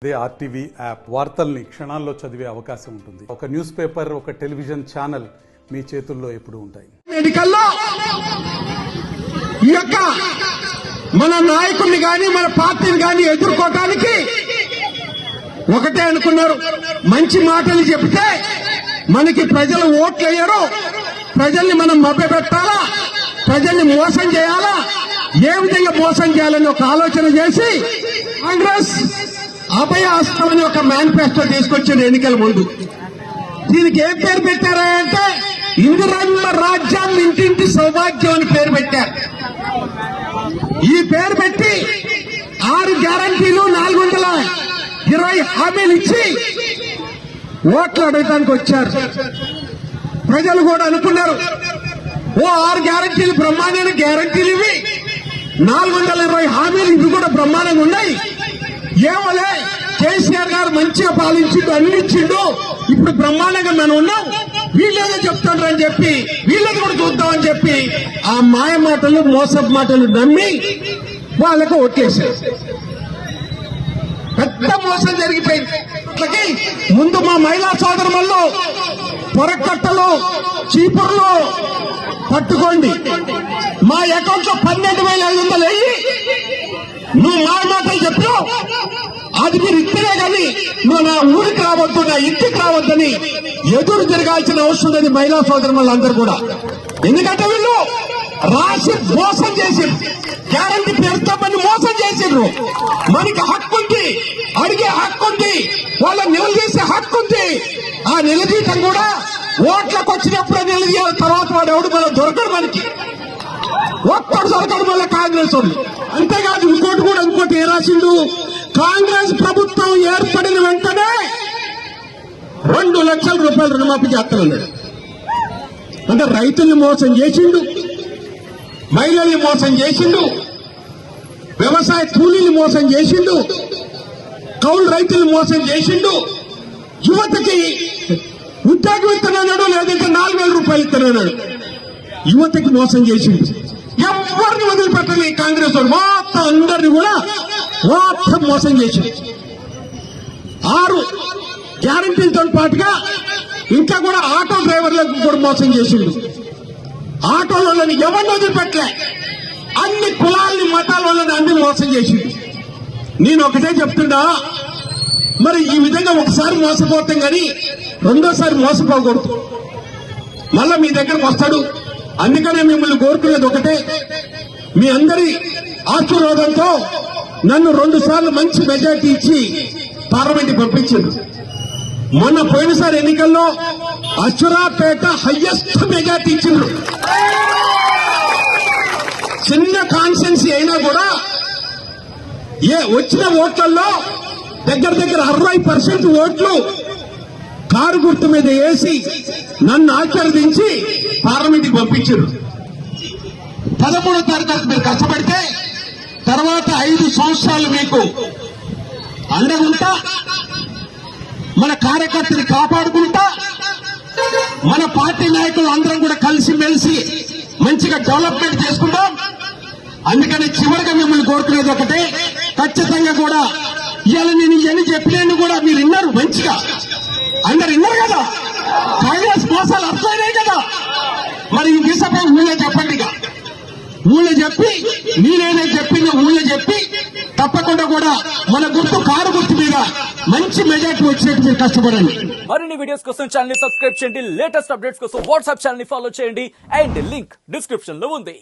అదే RTV app వార్తల్ని క్షణాల్లో చదివే అవకాశం ఉంటుంది. ఒక న్యూస్ పేపర్, ఒక టెలివిజన్ ఛానల్ మీ చేతుల్లో ఎప్పుడూ ఉంటాయి. ఎన్నికల్లో ఈ యొక్క మన నాయకుడిని గాని మన పార్టీని గాని ఎదుర్కోవటానికి ఒకటే అనుకున్నారు. మంచి మాటలు చెప్తే మనకి ప్రజలు ఓట్లు వేయరు, ప్రజల్ని మనం మభ్యపెట్టాలా, ప్రజల్ని మోసం చేయాలా, ఏ విధంగా మోసం చేయాలని ఒక ఆలోచన చేసి కాంగ్రెస్ అభయ హస్తం అని ఒక మేనిఫెస్టో తీసుకొచ్చిన ఎన్నికల ముందు. దీనికి ఏం పేరు పెట్టారా అంటే ఇందిరమ్మ రాజ్యం ఇంటింటి సౌభాగ్యం అని పేరు పెట్టారు. ఈ పేరు పెట్టి 6 గ్యారంటీలు 420 హామీలు ఇచ్చి ఓట్లు అడగడానికి వచ్చారు. ప్రజలు కూడా అనుకున్నారు, ఓ 6 గ్యారంటీలు బ్రహ్మాండమైన గ్యారంటీలు ఇవి, 420 హామీలు ఇవి కూడా బ్రహ్మాండంగా ఉన్నాయి, ఏమోలే కేసీఆర్ గారు మంచిగా పాలించిండు, అన్నిచ్చిండు, ఇప్పుడు బ్రహ్మాండంగా మనం ఉన్నాం, వీళ్ళేదో చెప్తాడు అని చెప్పి వీళ్ళది కూడా చూద్దామని చెప్పి ఆ మాయ మాటలు మోసపు మాటలు నమ్మి వాళ్ళకు ఓట్లేశారు. పెద్ద మోసం జరిగిపోయింది. ముందు మా మహిళా సోదరులలో పొరకట్టలు చీపుర్లు పట్టుకోండి, మా అకౌంట్ లో 12,500 వేయి, నువ్వు మా మాటలు చెప్పావు, అది మీరు ఇస్తేనే కానీ నువ్వు నా ఊరికి రావద్దు, నా ఇంటికి రావద్దని ఎదురు తిరగాల్సిన అవసరం ఉంది మహిళా సోదరులందరూ కూడా. ఎందుకంటే వీళ్ళు రాసి మోసం చేసిండ్రు, గ్యారంటీ పేరుతో పని మోసం చేసిండ్రు. మనకి హక్కు ఉంది, అడిగే హక్కు ఉంది, వాళ్ళ నిలదీసే హక్కు ఉంది. ఆ నిలదీయటం కూడా ఓట్లకు వచ్చినప్పుడు నిలదీయాలి, తర్వాత వాడు ఎవడు మన దొరకడు, మనకి ఒక్కడు దొరకడు మళ్ళీ కాంగ్రెస్ వాళ్ళు. అంతేకాదు ఇంకోటి ఏ రాసిండు, కాంగ్రెస్ ప్రభుత్వం ఏర్పడిన వెంటనే 2 లక్షల రూపాయలు రుణమాఫీ చేస్తానన్నాడు. అంటే రైతుల్ని మోసం చేసిండు, మహిళల్ని మోసం చేసిండు, వ్యవసాయ కూలీలు మోసం చేసిండు, కౌలు రైతుల్ని మోసం చేసిండు, యువతకి ఉద్యోగం ఇస్తున్నాడు, లేదంటే 4,000 రూపాయలు ఇస్తున్నాడు, యువతకి మోసం చేసిండు. ఎవరిని వదిలిపెట్టని కాంగ్రెస్ వాడు మొత్తం అందరినీ కూడా మొత్తం మోసం చేసింది. 6 గ్యారంటీలతో పాటుగా ఇంకా కూడా ఆటో డ్రైవర్లకు కూడా మోసం చేసిండు. ఆటోలని ఎవరిని వదిలిపెట్టలే, అన్ని కులాలని మతాల వాళ్ళని అన్ని మోసం చేసిండు. నేను ఒకటే చెప్తున్నా, మరి ఈ విధంగా ఒకసారి మోసపోతాం కానీ రెండోసారి మోసపోకూడదు. మళ్ళా మీ దగ్గరకు వస్తాడు. అందుకనే మిమ్మల్ని కోరుకునేది ఒకటే, మీ అందరి ఆశీర్వాదంతో నన్ను 2 సార్లు మంచి మెజార్టీ ఇచ్చి పార్లమెంట్ పంపించారు. మొన్న పోయినసారి ఎన్నికల్లో అచ్చురాపేట హైయెస్ట్ మెజార్టీ ఇచ్చిండ్రు. చిన్న కాన్స్టిట్యున్సీ అయినా కూడా వచ్చిన ఓట్లలో దగ్గర 60% ఓట్లు కారు గుర్తు మీద వేసి నన్ను ఆశీర్వదించి పార్లమెంట్కి పంపించారు. 13వ తారీఖు మీరు కష్టపడితే తర్వాత 5 సంవత్సరాలు మీకు అండగుంటా, మన కార్యకర్తని కాపాడుకుంటా, మన పార్టీ నాయకులు అందరం కూడా కలిసి మెలిసి మంచిగా డెవలప్మెంట్ చేసుకుంటాం. అందుకని చివరిగా మిమ్మల్ని కోరుకునేది ఒకటే, ఖచ్చితంగా కూడా ఇవాళ నేను ఇవన్నీ చెప్పినట్టు కూడా మీరు విన్నారు, మంచిగా అందరు విన్నారు కదా, కాంగ్రెస్ మోసాలు అర్థమైనాయి కదా. మరి ఈ దిశపై ఊళ్ళో చెప్పండి, ఇక ఊళ్ళో చెప్పి మీరేదో చెప్పిందో ఊళ్ళో చెప్పి తప్పకుండా కూడా మన గుర్తు కారు గుర్తు మీద మంచి మెజార్టీ వచ్చినట్టు మీరు కష్టపడండి. మరిన్ని వీడియోస్ కోసం ఛానల్ ని సబ్స్క్రైబ్ చేయండి, లేటెస్ట్ అప్డేట్స్ కోసం వాట్సాప్ ఛానల్ ని ఫాలో చేయండి, అండ్ లింక్ డిస్క్రిప్షన్ లో ఉంది.